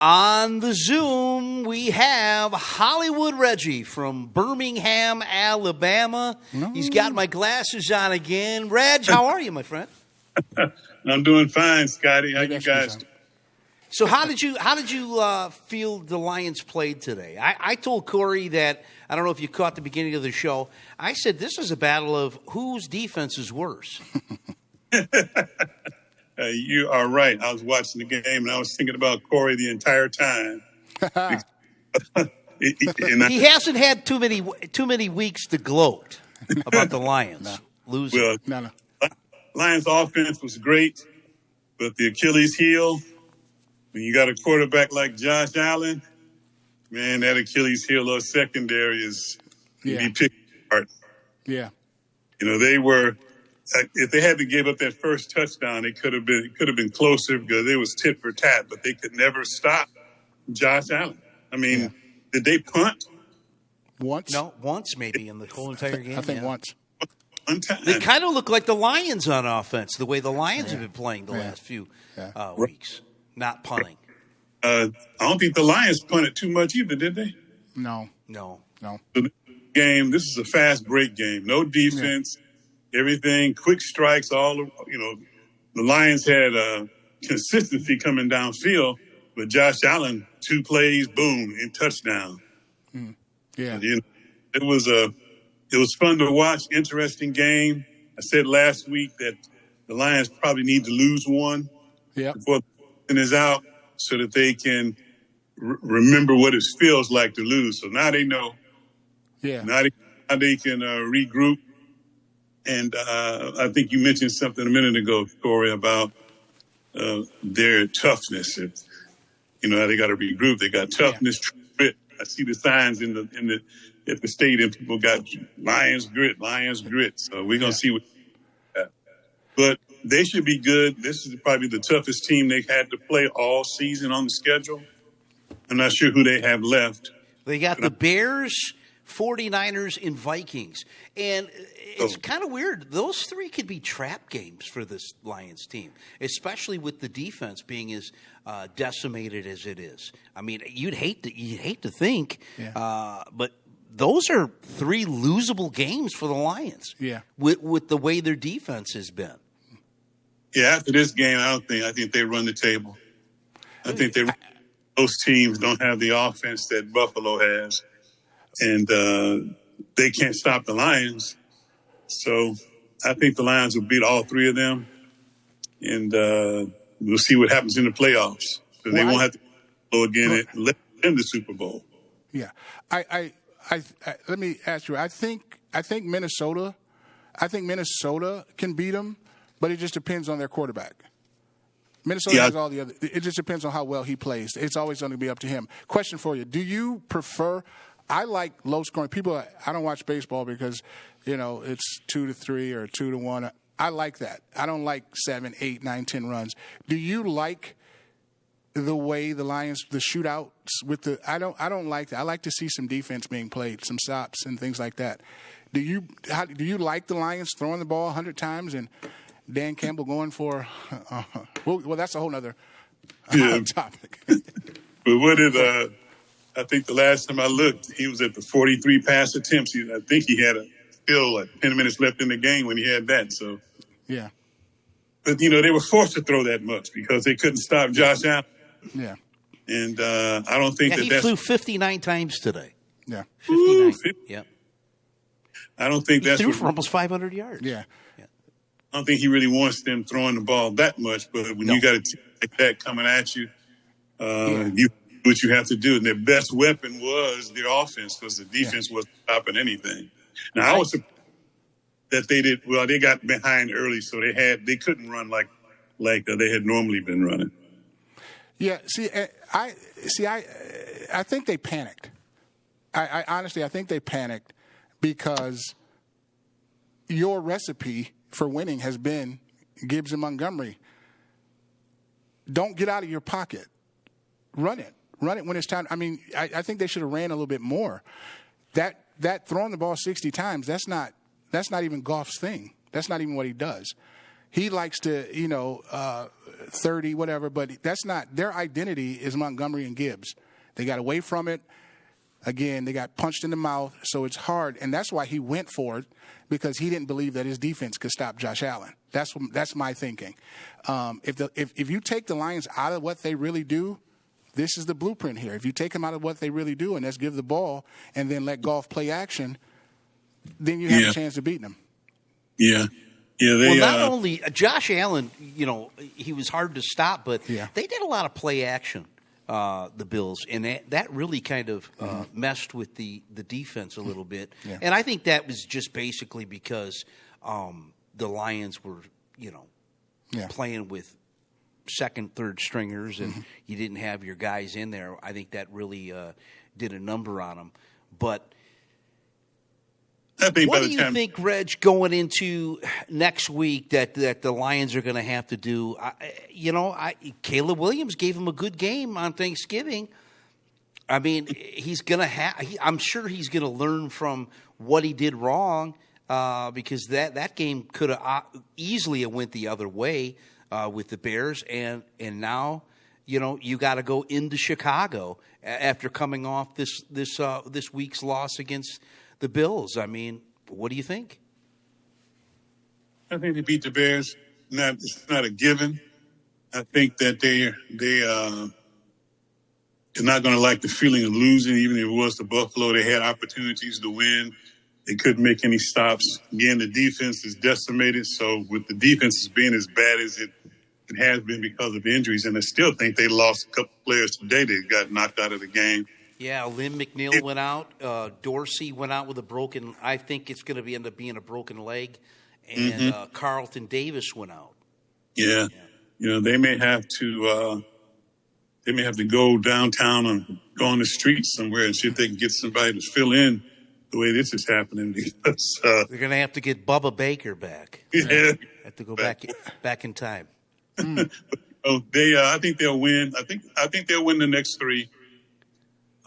On the Zoom, we have Hollywood Reggie from Birmingham, Alabama. He's got my glasses on again. Reg, how are you, my friend? I'm doing fine, Scotty. How you guys doing? So how did you feel the Lions played today? I told Corey that, I don't know if you caught the beginning of the show, I said this is a battle of whose defense is worse. You are right. I was watching the game, and I was thinking about Corey the entire time. He hasn't had too many weeks to gloat about the Lions losing. Well, Lions offense was great, but the Achilles heel, when you got a quarterback like Josh Allen, man, that Achilles heel or secondary is be picked apart. Yeah. You know, they were. If they had to give up that first touchdown, it could have been closer because it was tit for tat, but they could never stop Josh Allen. I mean, did they punt? Once? No, once maybe in the whole entire game. I think once. One time. They kind of look like the Lions on offense, the way the Lions have been playing the last few weeks, not punting. I don't think the Lions punted too much either, did they? No. No. So the game, this is a fast break game. No defense. Yeah. Everything, quick strikes, the Lions had consistency coming downfield, but Josh Allen, 2 plays, boom, and touchdown. Yeah. It was fun to watch, interesting game. I said last week that the Lions probably need to lose one before the season is out so that they can remember what it feels like to lose. So now they know. Yeah. Now they can regroup. And I think you mentioned something a minute ago, Corey, about their toughness. How they got to regroup. They got toughness, grit. I see the signs at the stadium. People got Lions grit. So we're gonna see what. But they should be good. This is probably the toughest team they've had to play all season on the schedule. I'm not sure who they have left. They got the Bears, 49ers, and Vikings. And it's kind of weird. Those 3 could be trap games for this Lions team, especially with the defense being as decimated as it is. I mean, you'd hate to think, but those are 3 losable games for the Lions. Yeah, with the way their defense has been. Yeah, after this game, I think they run the table. I think those teams don't have the offense that Buffalo has. And they can't stop the Lions. So I think the Lions will beat all 3 of them. And we'll see what happens in the playoffs. So they won't have to go again in the Super Bowl. Yeah. I let me ask you. I think Minnesota can beat them, but it just depends on their quarterback. Minnesota has all the other. It just depends on how well he plays. It's always going to be up to him. Question for you. Do you prefer – I like low-scoring. People, I don't watch baseball because, it's 2-3 or 2-1. I like that. I don't like 7, 8, 9, 10 runs. Do you like the way the Lions, the shootouts with the? I don't like that. I like to see some defense being played, some stops and things like that. Do you like the Lions throwing the ball 100 times and Dan Campbell going for? Well, that's a whole other topic. But what did? I think the last time I looked, he was at the 43 pass attempts. I think he had still 10 minutes left in the game when he had that. So, yeah. But, they were forced to throw that much because they couldn't stop Josh Allen. Yeah. And I don't think he flew 59 times today. Yeah. 59. Yeah. I don't think he threw for almost 500 yards. Yeah. I don't think he really wants them throwing the ball that much. But when you got a team like that coming at you, you what you have to do. And their best weapon was their offense because the defense wasn't stopping anything. Now, I was surprised that they did, they got behind early, so they couldn't run like they had normally been running. Yeah, I think they panicked. I honestly think they panicked because your recipe for winning has been Gibbs and Montgomery. Don't get out of your pocket. Run it when it's time. I mean, I think they should have ran a little bit more. That throwing the ball 60 times, that's not even Goff's thing. That's not even what he does. He likes to, 30, whatever, but that's not their identity. Is Montgomery and Gibbs. They got away from it. Again, they got punched in the mouth, so it's hard, and that's why he went for it, because he didn't believe that his defense could stop Josh Allen. That's my thinking. If you take the Lions out of what they really do, this is the blueprint here. If you take them out of what they really do, and that's give the ball and then let Goff play action, then you have a chance of beating them. Yeah. Yeah, not only Josh Allen, he was hard to stop, but they did a lot of play action. The Bills, and that really kind of messed with the defense a little bit. Yeah. And I think that was just basically because the Lions were, playing with second, third stringers, and you didn't have your guys in there. I think that really did a number on them. But what do you think, Reg, going into next week that the Lions are going to have to do? Caleb Williams gave him a good game on Thanksgiving. I mean, he's going to I'm sure he's going to learn from what he did wrong, because that game could have easily went the other way with the Bears, and now you got to go into Chicago after coming off this week's loss against the Bills. I mean, what do you think? I think they beat the Bears. It's not a given. I think that they're not going to like the feeling of losing, even if it was to Buffalo. They had opportunities to win. They couldn't make any stops. Again, the defense is decimated. So with the defense being as bad as it has been because of injuries, and I still think they lost a couple players today that got knocked out of the game. Yeah, Lynn McNeil went out. Dorsey went out with a broken. I think it's going to end up being a broken leg, and Carlton Davis went out. Yeah, they may have to. They may have to go downtown and go on the streets somewhere and see if they can get somebody to fill in the way this is happening. Because they're going to have to get Bubba Baker back. Yeah, have to go back in time. I think they'll win. I think they'll win the next three.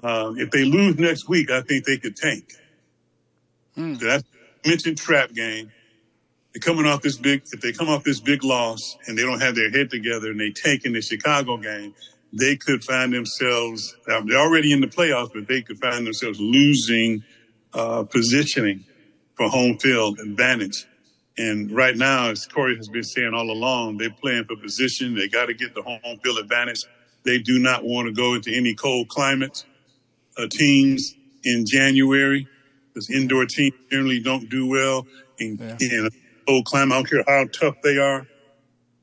If they lose next week, I think they could tank. So that's mentioned trap game. If they come off this big loss and they don't have their head together and they tank in the Chicago game, they could find themselves, they're already in the playoffs, but they could find themselves losing positioning for home field advantage. And right now, as Corey has been saying all along, they're playing for position. They got to get the home field advantage. They do not want to go into any cold climates. Teams in January, because indoor teams generally don't do well in a cold climate. I don't care how tough they are.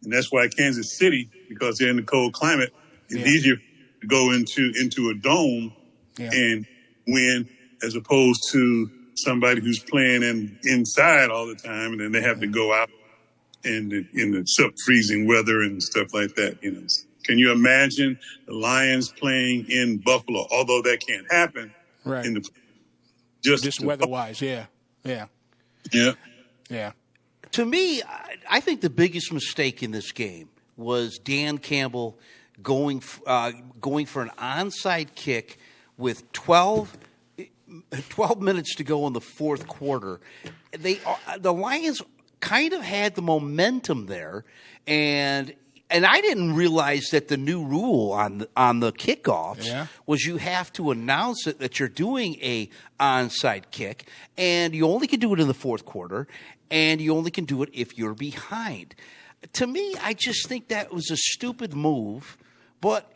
And that's why Kansas City, because they're in the cold climate, it's easier to go into a dome and win as opposed to somebody who's playing inside all the time, and then they have to go out in the sub-freezing weather and stuff like that. Can you imagine the Lions playing in Buffalo? Although that can't happen, right? Just weather-wise, yeah. To me, I think the biggest mistake in this game was Dan Campbell going for an onside kick with 12 minutes to go in the fourth quarter. The Lions kind of had the momentum there, and I didn't realize that the new rule on the kickoffs was you have to announce it that you're doing a onside kick, and you only can do it in the fourth quarter, and you only can do it if you're behind. To me, I just think that was a stupid move. But,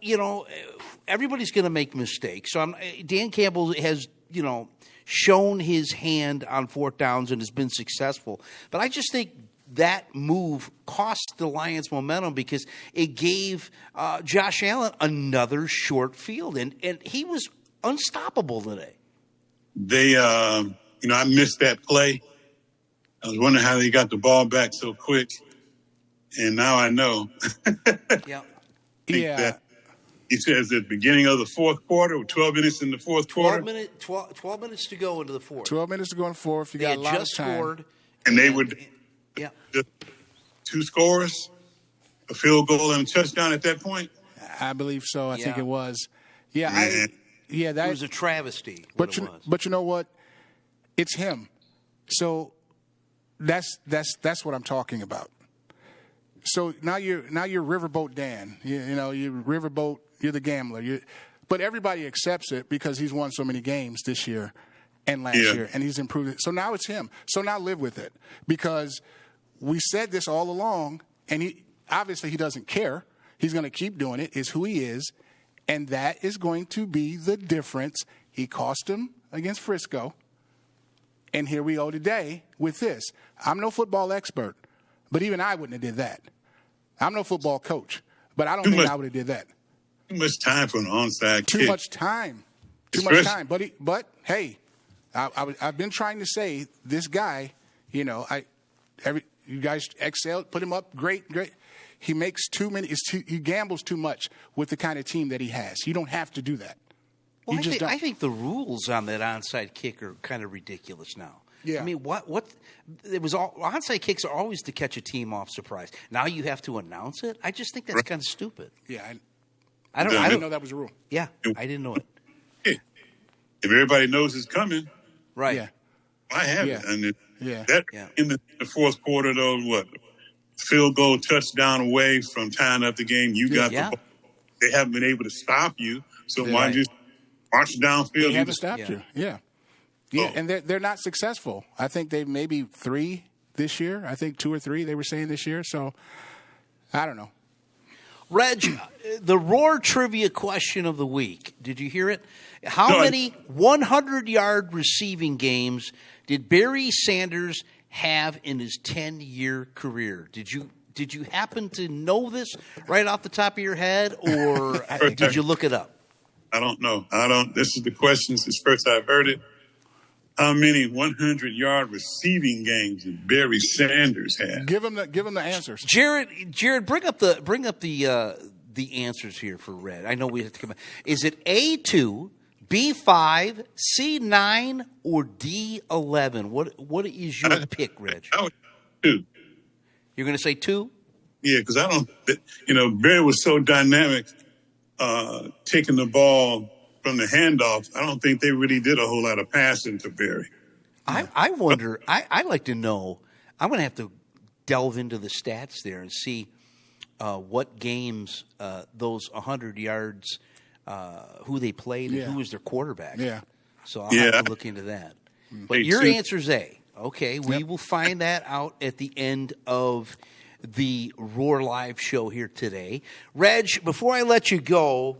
everybody's going to make mistakes. So Dan Campbell has, shown his hand on fourth downs and has been successful. But I just think that move cost the Lions momentum because it gave Josh Allen another short field. And he was unstoppable today. They, I missed that play. I was wondering how they got the ball back so quick. And now I know. Yeah. That he says at the beginning of the fourth quarter, 12 minutes in the fourth quarter. 12 minutes to go into the fourth. 12 minutes to go in the fourth. You got a lot of time. Scored, and they would just 2 scores, a field goal and a touchdown at that point. I believe so. I think it was. That it was a travesty. But you know what? It's him. So that's what I'm talking about. So now you're Riverboat Dan. You're Riverboat. You're the gambler. But everybody accepts it because he's won so many games this year and last year, and he's improved it. So now it's him. So now live with it, because we said this all along, and he doesn't care. He's going to keep doing it. It's who he is, and that is going to be the difference. He cost him against Frisco, and here we go today with this. I'm no football expert, but even I wouldn't have did that. I'm no football coach, but I don't think I would have did that. Too much time for an onside kick. Too much time. But hey, I've been trying to say this guy. You guys excelled, put him up, great. He makes too many. He gambles too much with the kind of team that he has. You don't have to do that. Well, I think the rules on that onside kick are kind of ridiculous now. Yeah. I mean, what it was all onside kicks are always to catch a team off surprise. Now you have to announce it. I just think that's kind of stupid. Yeah, I didn't know that was a rule. Yeah, I didn't know it. If everybody knows it's coming, right? Yeah. I have it. And Yeah. In the fourth quarter, though, field goal touchdown away from tying up the game. You got the ball. They haven't been able to stop you, so why just march downfield? They haven't stopped you. Yeah. Yeah, and they're not successful. I think they maybe 3 this year. I think 2 or 3 they were saying this year. So I don't know. Reg, the Roar trivia question of the week. Did you hear it? How many 100-yard receiving games did Barry Sanders have in his 10-year career? Did you happen to know this right off the top of your head, or did you look it up? I don't know. This is the question. It's first I've heard it. How many 100-yard receiving games did Barry Sanders have? Give him the answers. Jared, bring up the answers here for Red. I know we have to come back. Is it A2, B5, C9, or D11? What is your pick, Reg? I would 2. You're going to say 2? Yeah, because I don't. Barry was so dynamic, taking the ball from the handoff. I don't think they really did a whole lot of passing to Barry. I wonder. I'd like to know. I'm going to have to delve into the stats there and see what games those 100 yards, who they played, and who was their quarterback. Yeah. So I'll have to look into that. But your answer's A. Okay, we will find that out at the end of the Roar Live show here today. Reg, before I let you go,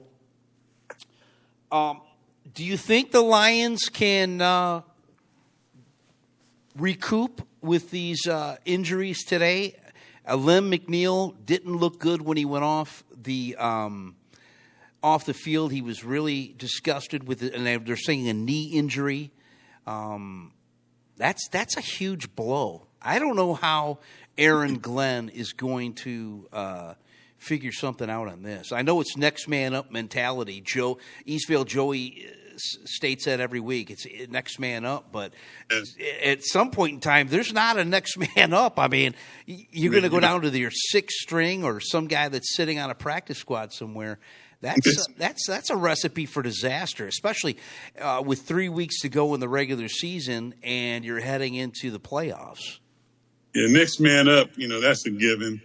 do you think the Lions can recoup with these injuries today? Lim McNeil didn't look good when he went off the field. He was really disgusted with it, and they're saying a knee injury. That's a huge blow. I don't know how Aaron Glenn is going to figure something out on this. I know it's next man up mentality. Eastvale Joey states that every week. It's next man up, but at some point in time, there's not a next man up. I mean, you're going to go down to your 6th string or some guy that's sitting on a practice squad somewhere. That's a recipe for disaster, especially with 3 weeks to go in the regular season and you're heading into the playoffs. Yeah, next man up, that's a given.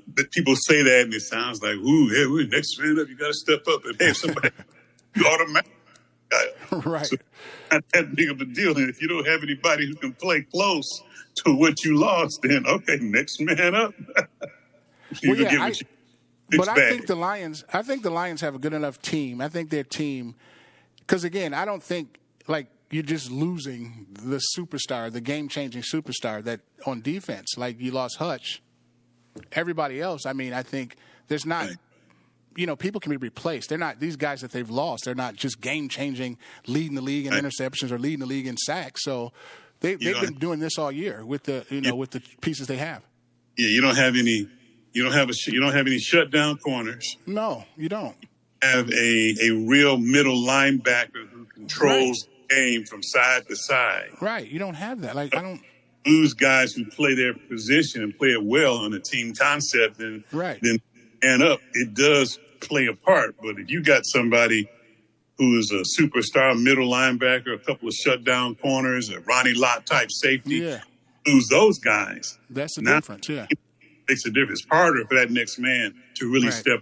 But people say that and it sounds like, we're next man up. You got to step up and have somebody automatic. Right. So not that big of a deal. And if you don't have anybody who can play close to what you lost, then okay, next man up. I think the Lions have a good enough team. I think their team, because again, I don't think you're just losing the superstar, the game-changing superstar that on defense. Like you lost Hutch. Everybody else, I think there's not. People can be replaced. They're not these guys that they've lost. They're not just game-changing, leading the league in interceptions or leading the league in sacks. So they've been doing this all year with the with the pieces they have. Yeah, you don't have any. You don't have any shutdown corners. No, you don't. Have a real middle linebacker who controls the game from side to side. Right. You don't have that. I don't lose guys who play their position and play it well on a team concept. And then up, it does play a part. But if you got somebody who is a superstar middle linebacker, a couple of shutdown corners, a Ronnie Lott type safety, lose those guys. That's the difference. Yeah. makes a difference. It's harder for that next man to really step.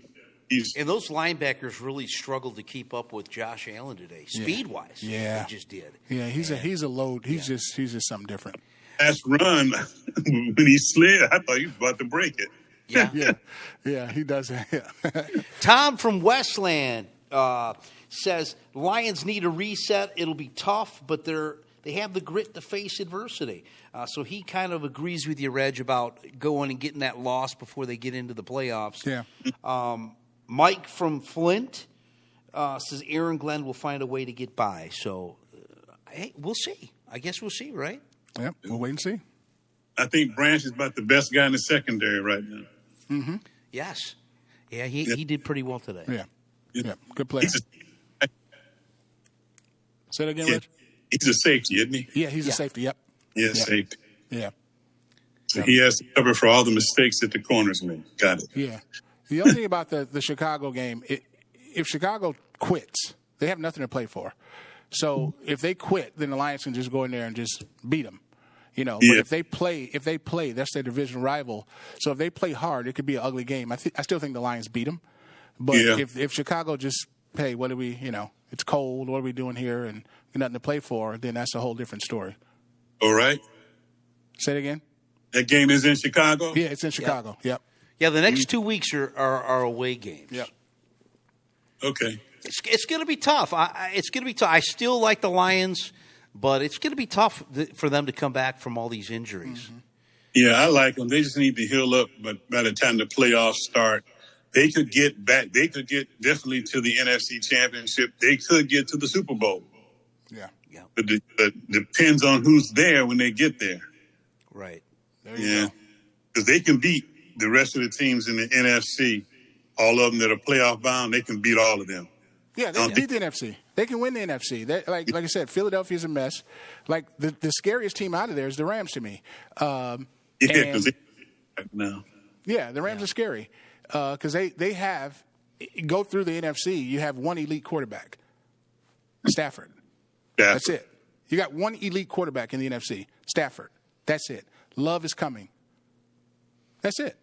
And those linebackers really struggled to keep up with Josh Allen today, speed-wise. Yeah, they just did. Yeah, he's a load. He's just something different. Last run when he slid, I thought he was about to break it. Yeah, he does that. Yeah. Tom from Westland says Lions need a reset. It'll be tough, but they have the grit to face adversity. So he kind of agrees with you, Reg, about going and getting that loss before they get into the playoffs. Yeah. Mike from Flint says Aaron Glenn will find a way to get by. So, hey, we'll see. I guess we'll see, right? Yeah, we'll wait and see. I think Branch is about the best guy in the secondary right now. Mm-hmm. Yes. Yeah, he did pretty well today. Yeah, good player. Say that again, Reg? He's a safety, isn't he? Yeah, he's a safety, yep. Yeah, safety. Yeah. So he has to cover for all the mistakes that the corners made. Got it. Yeah. The only thing about the Chicago game, if Chicago quits, they have nothing to play for. So if they quit, then the Lions can just go in there and just beat them. But if they play, that's their division rival. So if they play hard, it could be an ugly game. I still think the Lions beat them. But if Chicago just, hey, what are we, it's cold, what are we doing here, and nothing to play for, then that's a whole different story. All right. Say it again. That game is in Chicago? Yeah, it's in Chicago. Yep. Yeah, the next 2 weeks are away games. Yep. Okay. It's going to be tough. It's going to be tough. I still like the Lions, but it's going to be tough for them to come back from all these injuries. Mm-hmm. Yeah, I like them. They just need to heal up. But by the time the playoffs start, they could get back. They could get definitely to the NFC Championship. They could get to the Super Bowl. Yeah. But depends on who's there when they get there. Right. There you go. Because they can beat the rest of the teams in the NFC. All of them that are playoff bound, they can beat all of them. Yeah, they can beat the NFC. They can win the NFC. Like I said, Philadelphia's a mess. Like the scariest team out of there is the Rams to me. Because now. Yeah, the Rams are scary because they have go through the NFC. You have one elite quarterback, Stafford. That's it. You got one elite quarterback in the NFC, Stafford. That's it. Love is coming. That's it.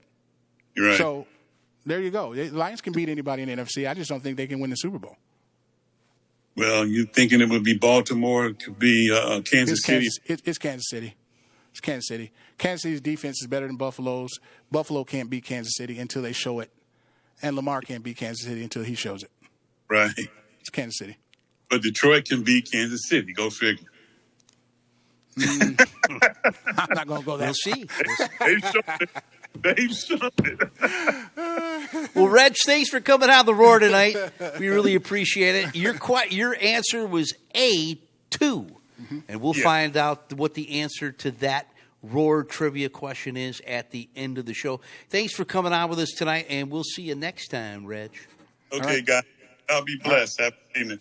You're right. So there you go. The Lions can beat anybody in the NFC. I just don't think they can win the Super Bowl. Well, you thinking it would be Baltimore? It could be Kansas City? It's Kansas City. It's Kansas City. Kansas City's defense is better than Buffalo's. Buffalo can't beat Kansas City until they show it. And Lamar can't beat Kansas City until he shows it. Right. It's Kansas City. But Detroit can beat Kansas City. Go figure. I'm not going to go there. We'll see. They've shown it. Well, Reg, thanks for coming out of the Roar tonight. We really appreciate it. Your answer was A2. And we'll find out what the answer to that Roar trivia question is at the end of the show. Thanks for coming on with us tonight, and we'll see you next time, Reg. Okay, guys. I'll be blessed. Have a good evening.